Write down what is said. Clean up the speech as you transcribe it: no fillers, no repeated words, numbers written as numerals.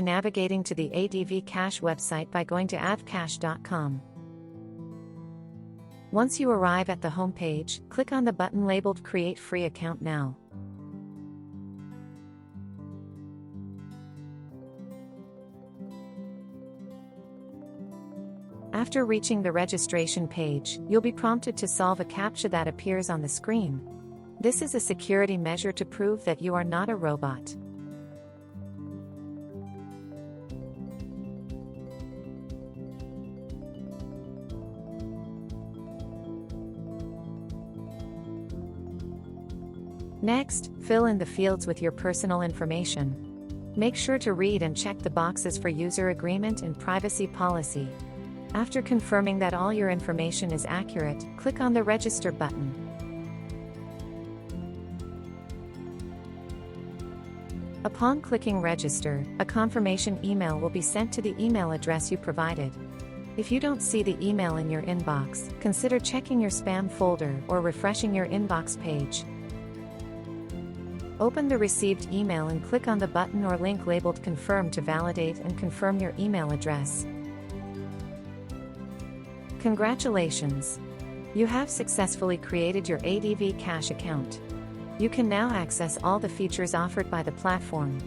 by navigating to the AdvCash website by going to advcash.com. Once you arrive at the home page, click on the button labeled Create Free Account Now. After reaching the registration page, you'll be prompted to solve a CAPTCHA that appears on the screen. This is a security measure to prove that you are not a robot. Next, fill in the fields with your personal information. Make sure to read and check the boxes for user agreement and privacy policy. After confirming that all your information is accurate, click on the Register button. Upon clicking Register, a confirmation email will be sent to the email address you provided. If you don't see the email in your inbox, consider checking your spam folder or refreshing your inbox page. Open the received email and click on the button or link labeled Confirm to validate and confirm your email address. Congratulations! You have successfully created your AdvCash account. You can now access all the features offered by the platform.